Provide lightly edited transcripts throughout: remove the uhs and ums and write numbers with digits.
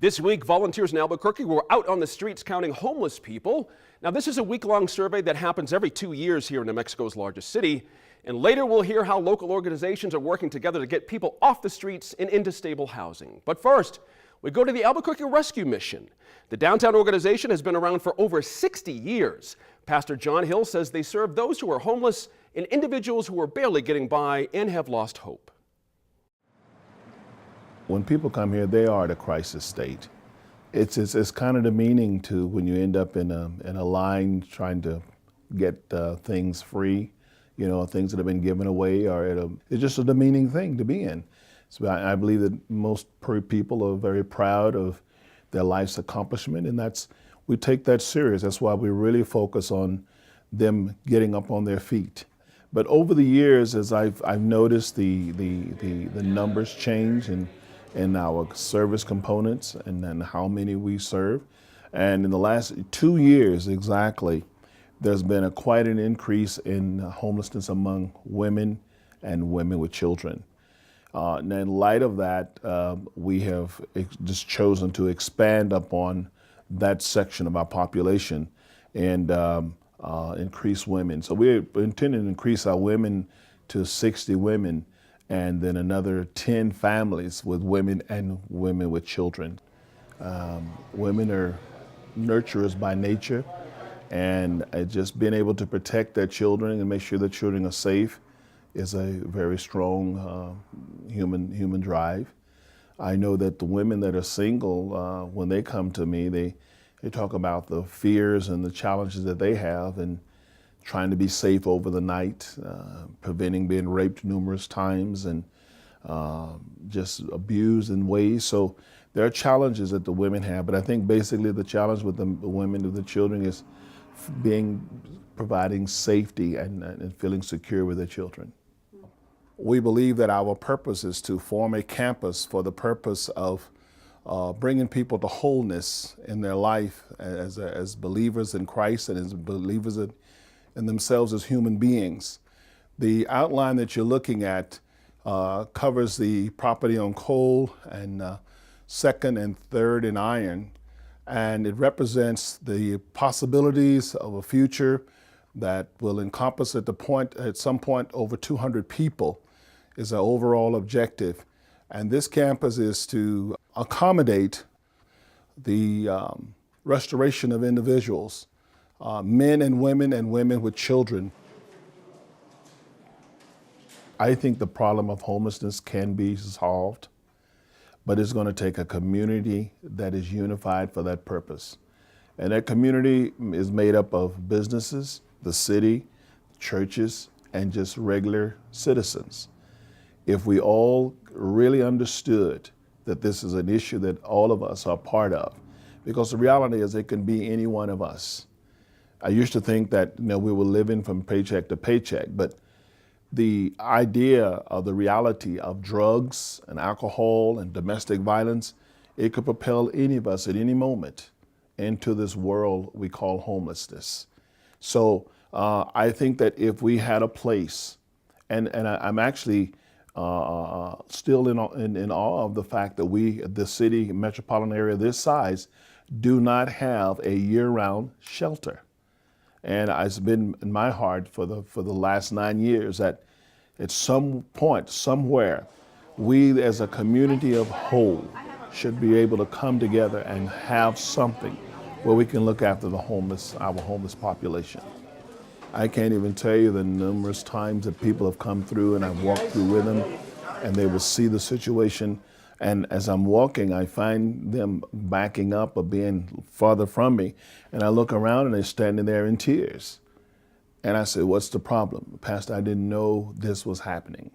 This week, volunteers in Albuquerque were out on the streets counting homeless people. Now, this is a week-long survey that happens every 2 years here in New Mexico's largest city. And later, we'll hear how local organizations are working together to get people off the streets and into stable housing. But first, we go to the Albuquerque Rescue Mission. The downtown organization has been around for over 60 years. Pastor John Hill says they serve those who are homeless and individuals who are barely getting by and have lost hope. When people come here, they are at a crisis state. It's kind of demeaning to when you end up in a line trying to get things free, you know, things that have been given away, or it's just a demeaning thing to be in. So I believe that most people are very proud of their life's accomplishment, and we take that serious. That's why we really focus on them getting up on their feet. But over the years, as I've noticed the numbers change and our service components and then how many we serve. And in the last 2 years exactly, there's been quite an increase in homelessness among women and women with children. And in light of that, we have just chosen to expand upon that section of our population and increase women. So we're intending to increase our women to 60 women, and then another 10 families with women and women with children. Women are nurturers by nature, and just being able to protect their children and make sure their children are safe is a very strong human drive. I know that the women that are single, when they come to me, they talk about the fears and the challenges that they have and trying to be safe over the night, preventing being raped numerous times and just abused in ways. So there are challenges that the women have, but I think basically the challenge with the women and the children is providing safety and feeling secure with their children. We believe that our purpose is to form a campus for the purpose of bringing people to wholeness in their life as believers in Christ and as believers in themselves as human beings. The outline that you're looking at covers the property on coal and second and third in iron, and it represents the possibilities of a future that will encompass at some point over 200 people is our overall objective. And this campus is to accommodate the restoration of individuals, men and women with children. I think the problem of homelessness can be solved, but it's going to take a community that is unified for that purpose. And that community is made up of businesses, the city, churches, and just regular citizens. If we all really understood that this is an issue that all of us are part of, because the reality is it can be any one of us. I used to think that we were living from paycheck to paycheck, but the idea of the reality of drugs and alcohol and domestic violence, it could propel any of us at any moment into this world we call homelessness. So I think that if we had a place, and I'm actually still in awe of the fact that the city, metropolitan area this size, do not have a year-round shelter. And it's been in my heart for the last 9 years that at some point, somewhere, we as a community of whole should be able to come together and have something where we can look after our homeless population. I can't even tell you the numerous times that people have come through and I've walked through with them and they will see the situation. And as I'm walking, I find them backing up or being farther from me. And I look around and they're standing there in tears. And I say, what's the problem? Pastor, I didn't know this was happening.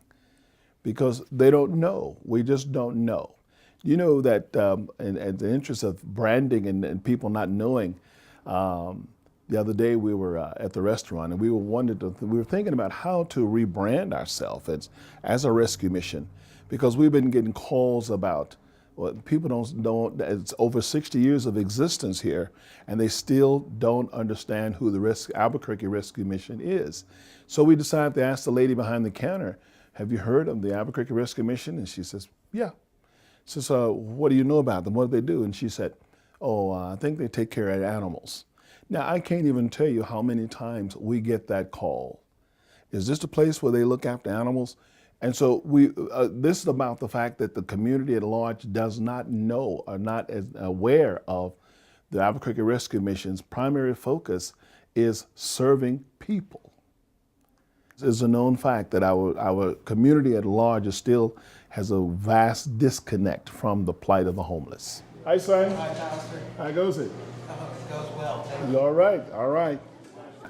Because they don't know. We just don't know. You know that in the interest of branding and people not knowing, the other day we were at the restaurant and we were thinking about how to rebrand ourselves as a rescue mission, because we've been getting calls about people don't it's over 60 years of existence here and they still don't understand who the Albuquerque Rescue Mission is. So we decided to ask the lady behind the counter, have you heard of the Albuquerque Rescue Mission? And she says, yeah. Says, what do you know about them? What do they do? And she said, oh, I think they take care of animals. Now, I can't even tell you how many times we get that call. Is this the place where they look after animals? And so this is about the fact that the community at large does not know or not as aware of the Albuquerque Rescue Mission's primary focus is serving people. It's a known fact that our community at large still has a vast disconnect from the plight of the homeless. Hi, son. Hi, Pastor. How goes it? It goes well. Thank you. All right, all right.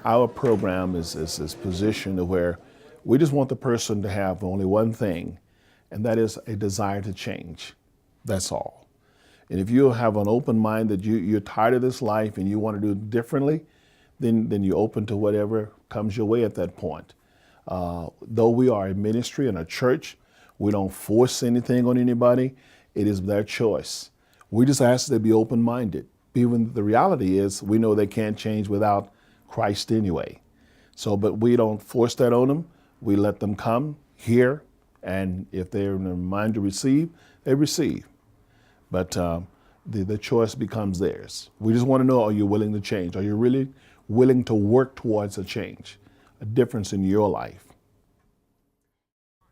Our program is positioned where we just want the person to have only one thing, and that is a desire to change. That's all. And if you have an open mind that you're tired of this life and you want to do it differently, then you're open to whatever comes your way at that point. Though we are a ministry and a church, we don't force anything on anybody. It is their choice. We just ask them to be open-minded. Even the reality is we know they can't change without Christ anyway. So, but we don't force that on them. We let them come, hear, and if they're in their mind to receive, they receive. But the choice becomes theirs. We just want to know, are you willing to change? Are you really willing to work towards a change, a difference in your life?